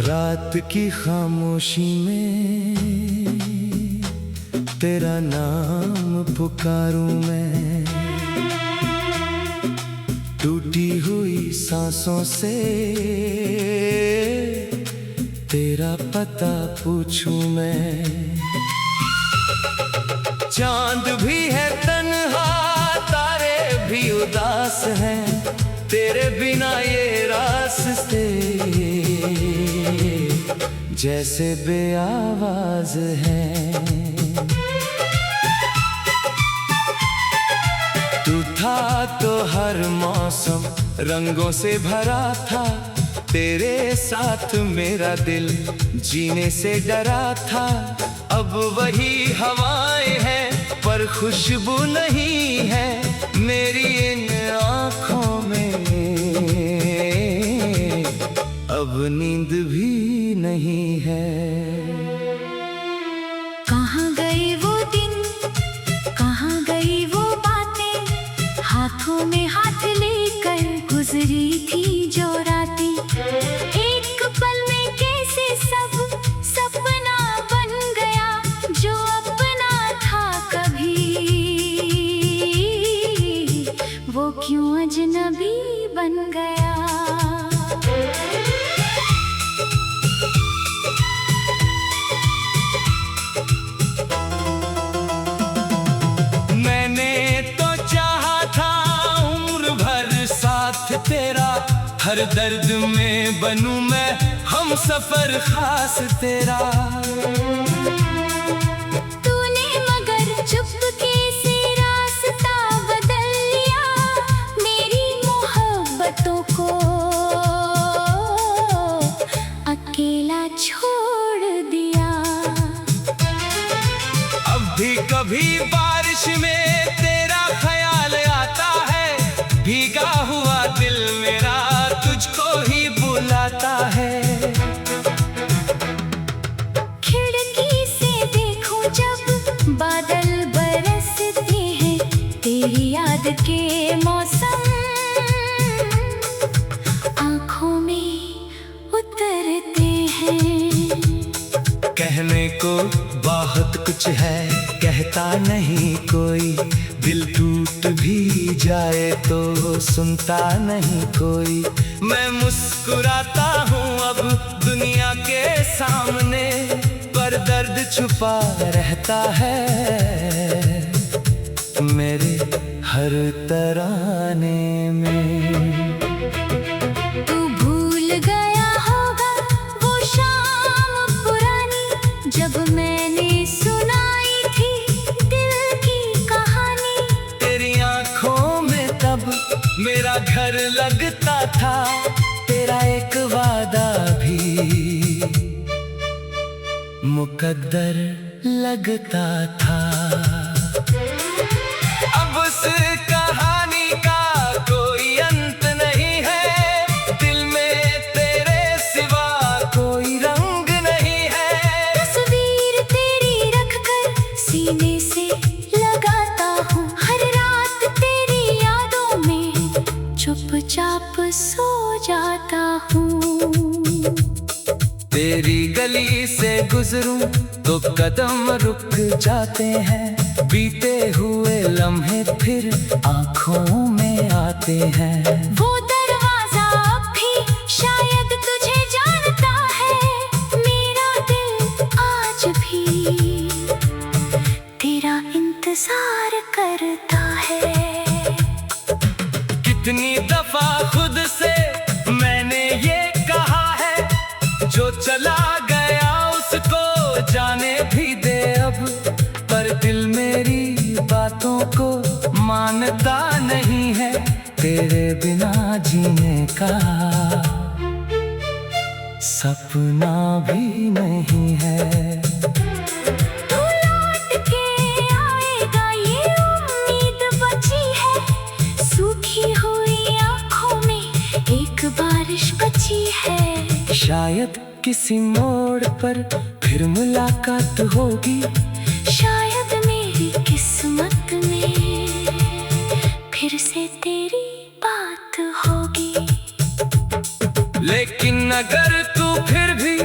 रात की खामोशी में तेरा नाम पुकारूं मैं, टूटी हुई सांसों से तेरा पता पूछूं मैं। चांद भी है तन्हा, तारे भी उदास हैं, तेरे बिना ये रास्ते जैसे बेआवाज हैं। तू था तो हर मौसम रंगों से भरा था, तेरे साथ मेरा दिल जीने से डरा था। अब वही हवाएं हैं पर खुशबू नहीं है मेरी इन आँखों में, अब नींद भी नहीं है। कहाँ गई वो दिन, कहाँ गई वो बातें, हाथों में हाथ लेकर गुजरी थी जो रातें। एक पल में कैसे सब सपना बन गया, जो अपना था कभी वो क्यों अजनबी बन गया। तेरा हर दर्द में बनूं मैं हम सफर खास तेरा। तूने मगर चुपके से रास्ता बदल लिया, मेरी मोहब्बतों को अकेला छोड़ दिया। अब भी कभी बारिश में तेरा ख्याल आता है, भीगा हुआ दिल मेरा तुझको ही बुलाता है। खिड़की से देखूं जब बादल बरसते हैं, तेरी याद के मौसम आँखों में उतरते हैं। कहने को बहुत कुछ है कहता नहीं कोई, दिल टूट भी जाए तो सुनता नहीं कोई। मैं मुस्कुराता हूँ अब दुनिया के सामने, पर दर्द छुपा रहता है मेरे हर तराने में। तू भूल गया होगा वो शाम पुरानी, जब मैंने सुनाई थी दिल की कहानी। तेरी आँखों में तब मेरा घर लगता था, तेरा एक वादा भी मुकद्दर लगता था। अब उस कहानी का कोई अंत नहीं है, दिल में तेरे सिवा कोई रंग नहीं है। तस्वीर तेरी रखकर सीने से लगाता हूँ, हर रात तेरी यादों में चुपचाप सो जाता हूँ। तेरी गली से गुजरूं तो कदम रुक जाते हैं, बीते हुए लम्हे फिर आँखों में आते हैं। वो दरवाजा अब भी शायद तुझे जानता है, मेरा दिल आज भी तेरा इंतजार करता है। कितनी दफा खुद से मैंने ये कहा है, जो चला गया उसको जाने भी दे अब, पर दिल मेरी बातों को मानता नहीं है, तेरे बिना जीने का सपना भी नहीं है। तू लौट के आएगा ये उम्मीद बची है, सूखी हुई आँखों में एक बारिश बची है। शायद किसी मोड़ पर फिर मुलाकात होगी, शायद मेरी किस्मत में फिर से तेरी बात होगी। लेकिन अगर तू फिर भी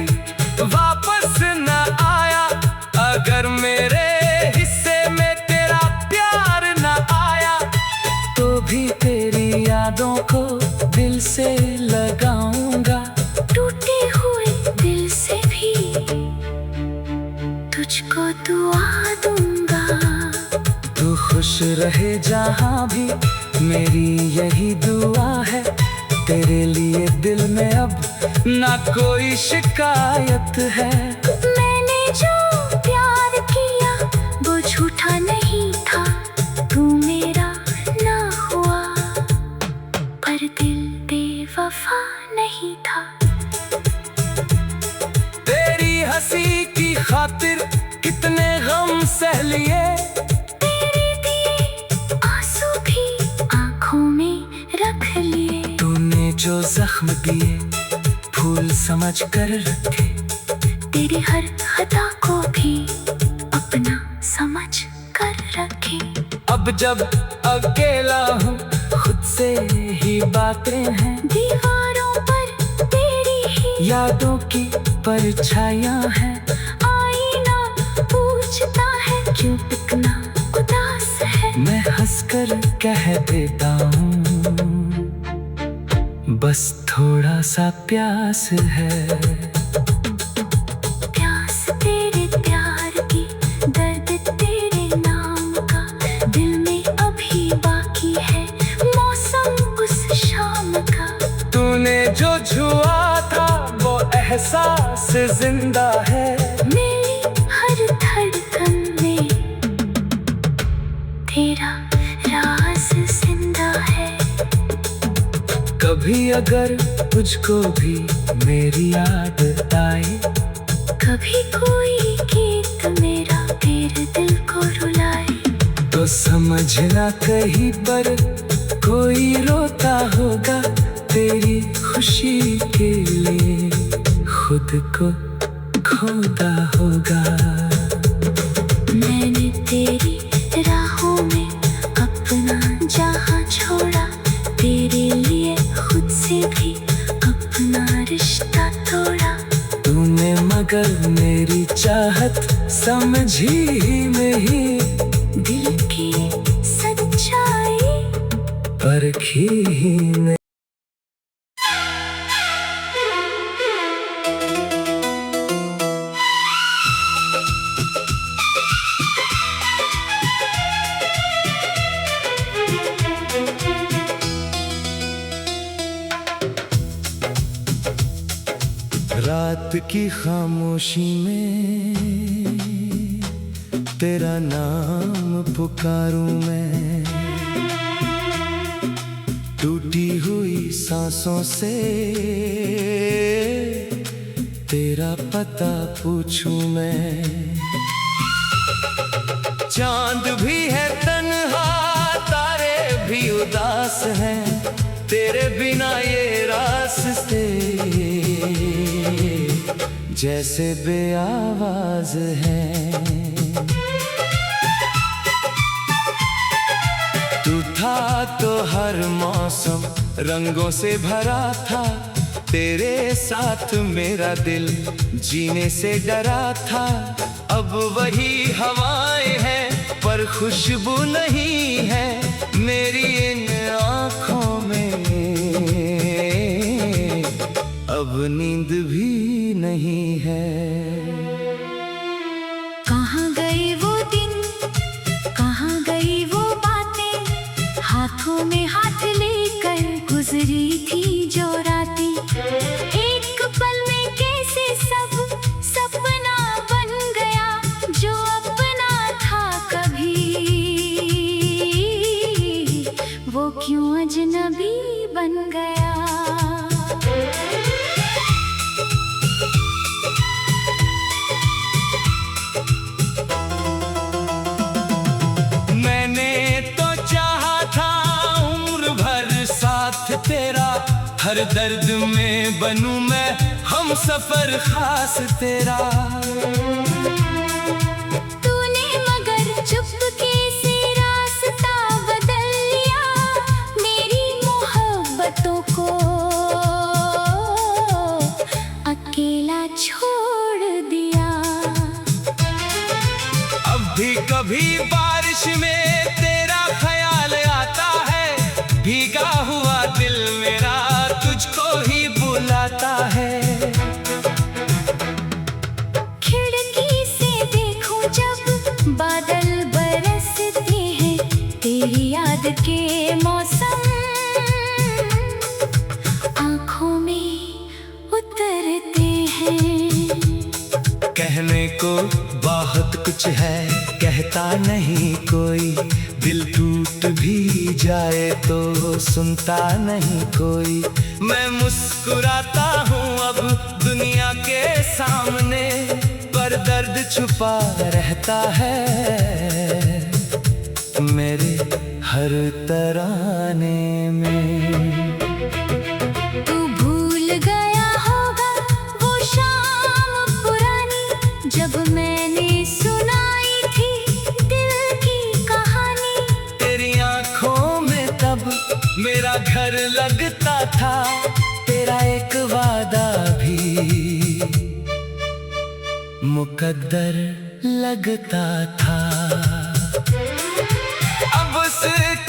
दिल से लगाऊंगा, टूटे हुए दिल से भी तुझको दुआ दूंगा। तू खुश रहे जहाँ भी, मेरी यही दुआ है। तेरे लिए दिल में अब ना कोई शिकायत है। मैंने जो प्यार किया वो झूठा नहीं था, तू मेरा ना हुआ पर दिल बेवफा नहीं था। तेरी हंसी की खातिर कितने गम सह लिए, तेरे दिए आंसू भी आंखों में रख लिए। तूने जो जख्म दिए फूल समझ कर रखे, तेरी हर अदा को भी अपना समझ कर रखे। अब जब अकेला हूँ खुद से ही बातें हैं, दीवारों पर तेरी ही यादों की परछाइयाँ हैं। आईना पूछता है क्यों इतना उदास है। मैं हंसकर कह देता हूँ बस थोड़ा सा प्यास है। प्यास तेरे प्यार की, दर्द तेरे नाम का, दिल में अभी बाकी है मौसम उस शाम का। तूने जो छुआ था वो एहसास जिंदा है, मेरी हर धड़कन में तेरा राज जिंदा है। कभी अगर तुझको भी मेरी याद आए, कभी कोई गीत मेरा तेरे दिल को रुलाए, तो समझना कहीं पर कोई रोता होगा। तेरी खुशी के लिए खुद को खोता होगा। मैंने तेरी राहों में अपना जहां छोड़ा, तेरे लिए खुद से भी अपना रिश्ता तोड़ा। तूने मगर मेरी चाहत समझी ही नहीं, दिल की सच्चाई परखी ही नहीं। रात की खामोशी में तेरा नाम पुकारूं मैं, टूटी हुई सांसों से तेरा पता पूछूं मैं। चांद भी है तन्हा, तारे भी उदास हैं, तेरे बिना ये रास्ते जैसे बेआवाज हैं। तू था तो हर मौसम रंगों से भरा था, तेरे साथ मेरा दिल जीने से डरा था। अब वही हवाएं हैं पर खुशबू नहीं है मेरी इन आँखों में, अब नींद भी नहीं है। कहाँ गए वो दिन, कहाँ गई वो बातें, हाथों में हाथ लेकर गुजरी थी जो रातें। एक पल में कैसे सब सपना बन गया, जो अपना था कभी वो क्यों अजनबी बन गया। तेरा हर दर्द में बनूं मैं हम सफर खास तेरा। तूने मगर चुपके से रास्ता बदल लिया, मेरी मोहब्बतों को अकेला छोड़ दिया। अब भी कभी बारिश में तेरा ख्याल आता है, भीगा हुआ दिल मेरा को बहुत कुछ है, कहता नहीं कोई। दिल टूट भी जाए तो सुनता नहीं कोई। मैं मुस्कुराता हूँ अब दुनिया के सामने, पर दर्द छुपा रहता है मेरे हर तराने में। तू भूल गया होगा वो शाम पुरानी, जब मैंने सुनाई थी दिल की कहानी। तेरी आंखों में तब मेरा घर लगता था, तेरा एक वादा भी मुकद्दर लगता था। अब उस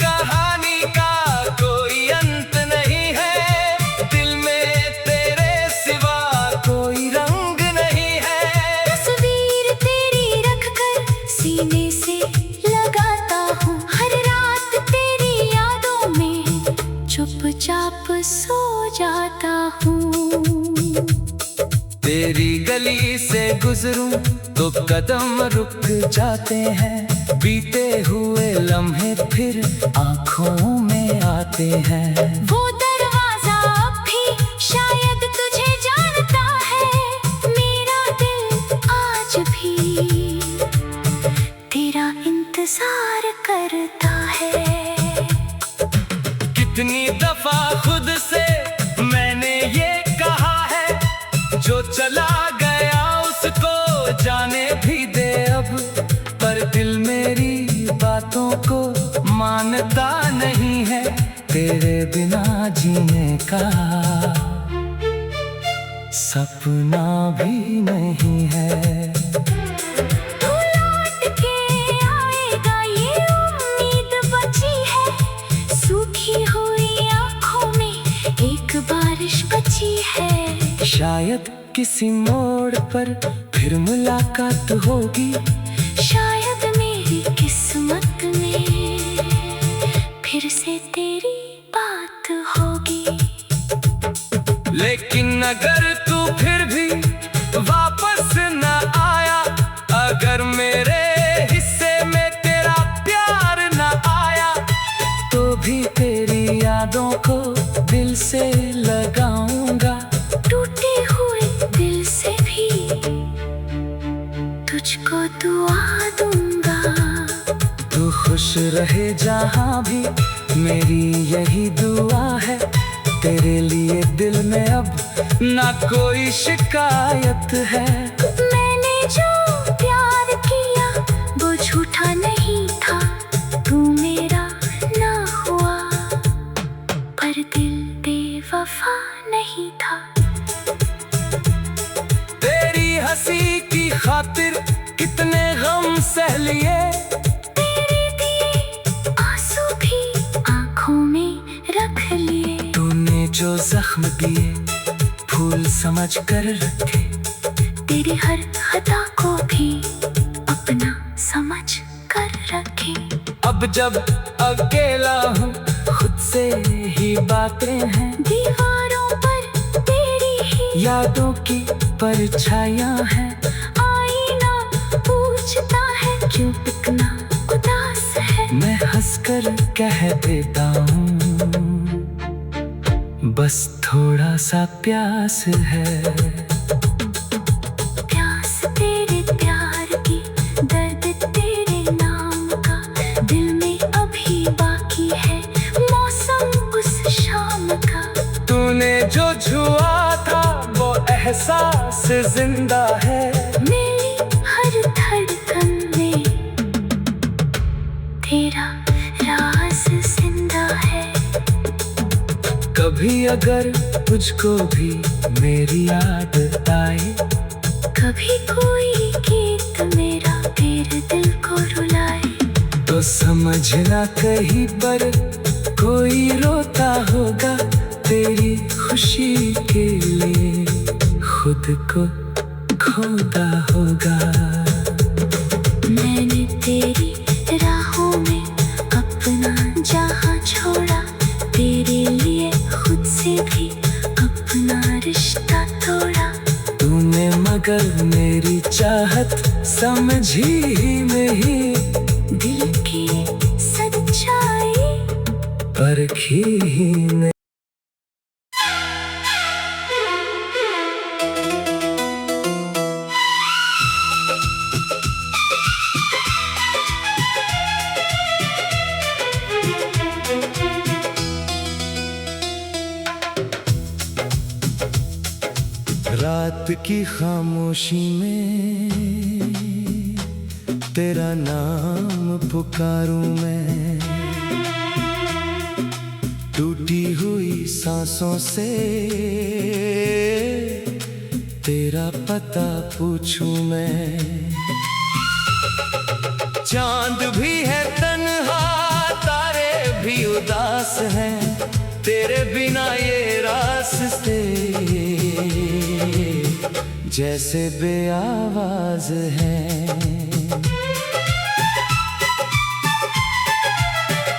कहानी का कोई अंत नहीं है, दिल में तेरे सिवा कोई रंग नहीं है। तस्वीर तेरी रखकर सीने से लगाता हूँ, हर रात तेरी यादों में चुपचाप सो जाता हूँ। तेरी गली से गुजरूं तो कदम रुक जाते हैं, बीते हुए लम्हे फिर आंखों में आते हैं। वो दरवाजा अब भी शायद तुझे जानता है, मेरा दिल आज भी तेरा इंतजार करता है। कितनी दफा खुद से मैंने ये कहा है, जो चला गया उसको जाने भी दे अब, पर दिल मेरी बातों को मानता नहीं है। तेरे बिना जीने का सपना भी नहीं है। तू लौट के आएगा ये उम्मीद बची है, सूखी हुई आँखों में एक बारिश बची है। शायद किसी मोड़ पर फिर मुलाकात होगी, शायद मेरी किस्मत में फिर से तेरी बात होगी। लेकिन अगर तू फिर भी वापस न आया, अगर मेरे हिस्से में तेरा प्यार न आया, तो भी तेरी यादों को दिल से लगाऊंगा। टूटे हुए दिल से भी तुझको दुआ दूंगा। तू खुश रहे जहाँ भी, मेरी यही दुआ है। तेरे लिए दिल में अब ना कोई शिकायत है। मैंने जो प्यार किया वो झूठा नहीं था, तू मेरा ना हुआ पर दिल बेवफा नहीं था। तेरी हंसी की खातिर कितने गम सह लिए, तेरे दिए आंसू भी आंखों में रख लिए। तूने जो जख्म दिए फूल समझ कर रखे, तेरी हर खता को भी अपना समझ कर रखे। अब जब अकेला हूँ खुद से ही बातें हैं, दीवारों पर तेरी ही यादों की परछाइयाँ हैं। आईना पूछता है क्यों इतना उदास है। मैं हंसकर कह देता हूँ बस थोड़ा सा प्यास है। प्यास तेरे प्यार की, दर्द तेरे नाम का, दिल में अभी बाकी है मौसम उस शाम का। तूने जो छुआ था वो एहसास जिंदा है, मेरी हर धड़कन में तेरा राज जिंदा है। कभी अगर तुझको भी मेरी याद आए, कभी कोई गीत मेरा तेरे दिल को रुलाए, तो समझना कहीं पर कोई रोता होगा। तेरी खुशी के लिए खुद को खोदा होगा। मैंने तेरी राहों में अपना जहां छोड़ा, तेरे लिए खुद से भी अपना रिश्ता तोड़ा। तूने मगर मेरी चाहत समझी ही नहीं, दिल की सच्चाई परखी ही नहीं। रात की खामोशी में तेरा नाम पुकारूं मैं, टूटी हुई सांसों से तेरा पता पूछूं मैं। चांद भी है तन्हा, तारे भी उदास हैं, तेरे बिना ये रास्ते जैसे बेआवाज हैं।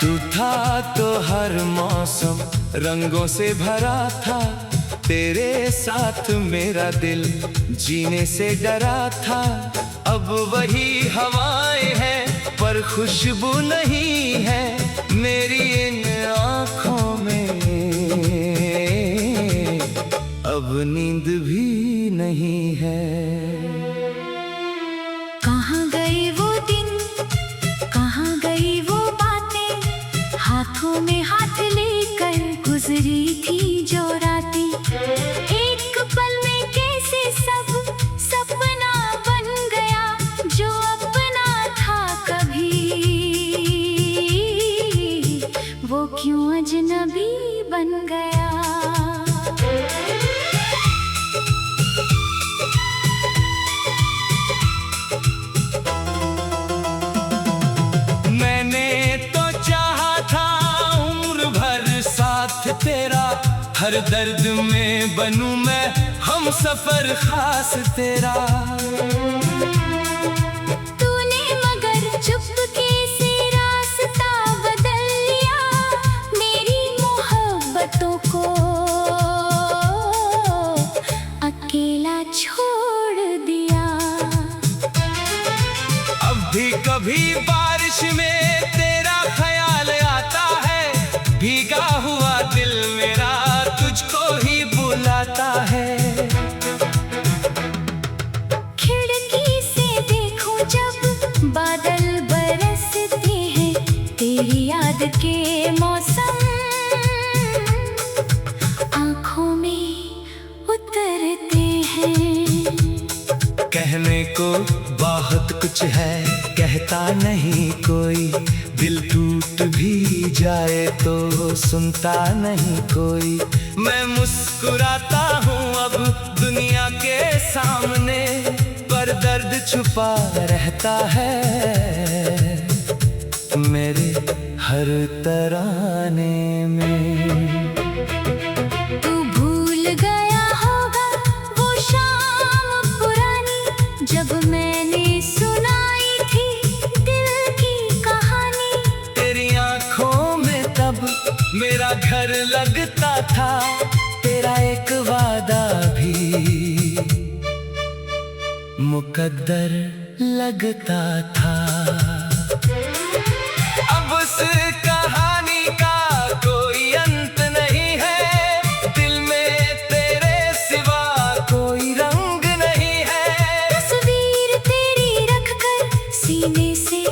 तू था तो हर मौसम रंगों से भरा था, तेरे साथ मेरा दिल जीने से डरा था। अब वही हवाएं हैं पर खुशबू नहीं है मेरी इन आँखों में, अब नींद भी नहीं है। कहाँ गए वो दिन, कहाँ गई वो बातें, हाथों में हाथ लेकर गुजरी थी जो रातें। एक पल में कैसे सब सपना बन गया, जो अपना था कभी वो क्यों अजनबी बन गया। तेरा हर दर्द में बनूं मैं हम सफर खास तेरा। तूने मगर चुपके से रास्ता बदल लिया, मेरी मोहब्बतों को अकेला छोड़ दिया। अब भी कभी बारिश में तेरा ख्याल आता है, भीगा हुआ दिल मेरा तुझको ही बुलाता है। खिड़की से देखूं जब बादल बरसते हैं, तेरी याद के मौसम आँखों में उतरते हैं। कहने को बहुत कुछ है, कहता नहीं कोई, दिल टूट भी जाए तो सुनता नहीं कोई। मैं मुस्कुराता हूँ अब दुनिया के सामने, पर दर्द छुपा रहता है मेरे हर तराने में। तू भूल गया होगा वो शाम पुरानी, जब मैंने सुनाई थी दिल की कहानी। तेरी आँखों में तब मेरा घर लगता था, तेरा एक वादा भी मुकद्दर लगता था। अब उस कहानी का कोई अंत नहीं है, दिल में तेरे सिवा कोई रंग नहीं है। तस्वीर तेरी रखकर सीने से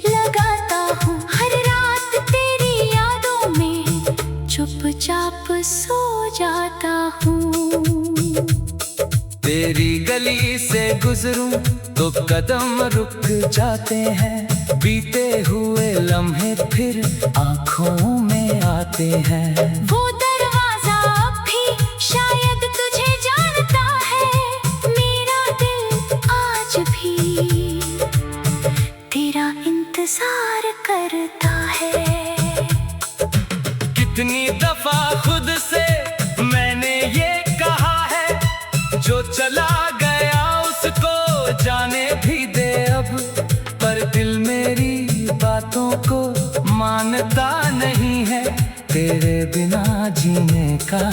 लगाता हूँ, हर रात तेरी यादों में चुपचाप सो जाता हूँ। तेरी गली से गुजरूं तो कदम रुक जाते हैं, बीते हुए लम्हे फिर आँखों में आते हैं। वो दरवाजा अब भी शायद तुझे जानता है, मेरा दिल आज भी तेरा इंतजार करता है। कितनी दफा खुद से मैंने ये कहा है, जो चला गया उसको जाने भी दे अब, पर दिल मेरी बातों को मानता नहीं है, तेरे बिना जीने का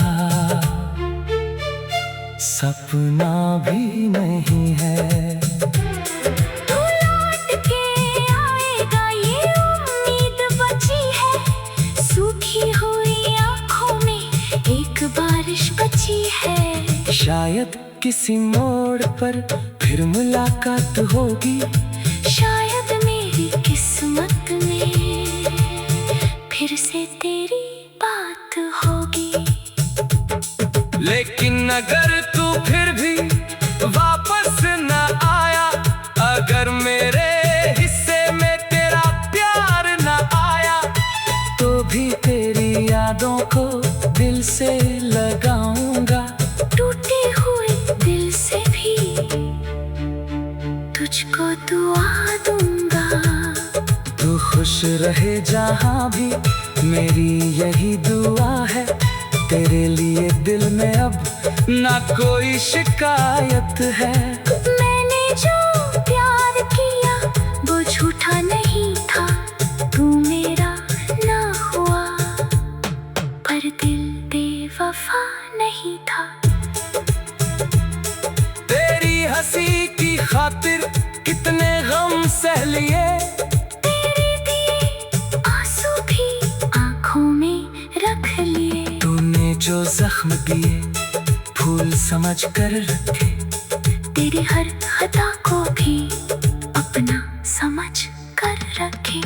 सपना भी नहीं है। तू लौट के आएगा ये उम्मीद बची है, सूखी हुई आँखों में एक बारिश बची है। शायद किसी मोड़ पर फिर मुलाकात होगी, शायद मेरी किस्मत में फिर से तेरी बात होगी। लेकिन अगर तू फिर भी वापस न आया, अगर मेरे हिस्से में तेरा प्यार न आया, तो भी तेरी यादों को दिल से लगाऊंगा। टूटे हुए दिल से भी तुझको दुआ दूंगा। तू खुश रहे जहाँ भी, मेरी यही दुआ है। तेरे लिए दिल में अब ना कोई शिकायत है। मैंने जो प्यार किया वो झूठा नहीं था, तू मेरा ना हुआ पर दिल बेवफा नहीं था। तेरी हंसी की खातिर कितने गम सह लिए, तेरे दिए आंसू भी आंखों में रख लिए। तूने जो जख्म दिए फूल समझ कर रखे, तेरी हर खता को भी अपना समझ कर रखे।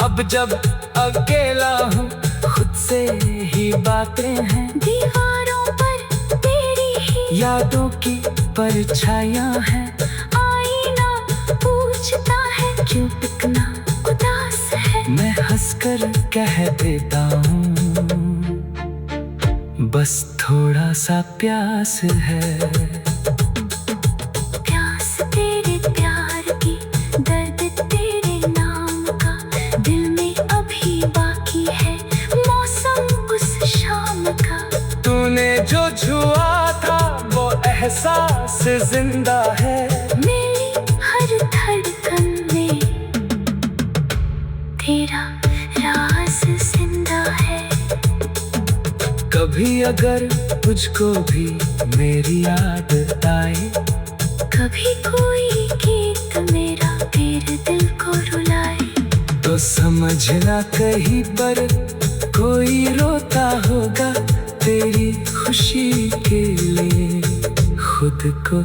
अब जब अकेला हूँ खुद से ही बातें हैं, दीवारों पर तेरी ही यादों की परछाइयाँ हैं। आईना पूछता है क्यों इतना उदास है। मैं हंसकर कह देता हूँ बस थोड़ा सा प्यास है। प्यास तेरे प्यार की, दर्द तेरे नाम का, दिल में अभी बाकी है मौसम उस शाम का। तूने जो छुआ था वो एहसास जिंदा है। मेरी हर धड़कन में तेरा राज जिंदा है। कभी अगर तुझको भी मेरी याद आए, कभी कोई गीत मेरा तेरे दिल को रुलाए, तो समझना कहीं पर कोई रोता होगा। तेरी खुशी के लिए खुद को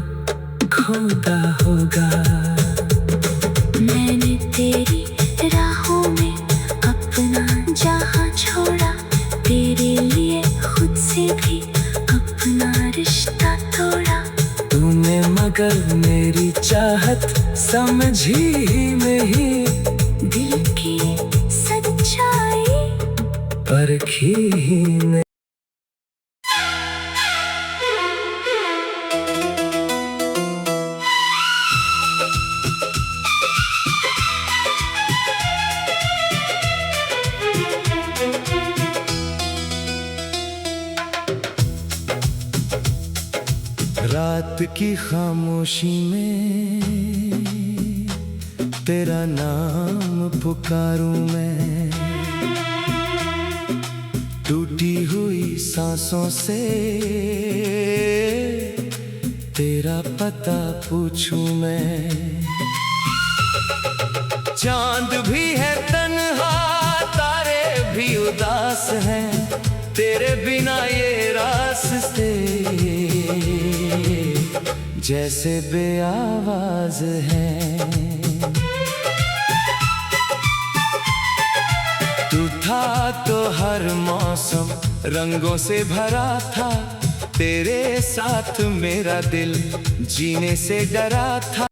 खोता होगा। मैंने तेरी राहों में अपना जहां छोड़ा, तेरे लिए खुद से भी अपना रिश्ता तोड़ा। तूने मगर मेरी चाहत समझी ही नहीं, दिल की सच्चाई परखी ही नहीं। रात की खामोशी में तेरा नाम पुकारूं मैं, टूटी हुई सांसों से तेरा पता पूछूं मैं। चांद भी है तन्हा, तारे भी उदास हैं, तेरे बिना ये रास्ते जैसे बेआवाज हैं। तू था तो हर मौसम रंगों से भरा था, तेरे साथ मेरा दिल जीने से डरा था।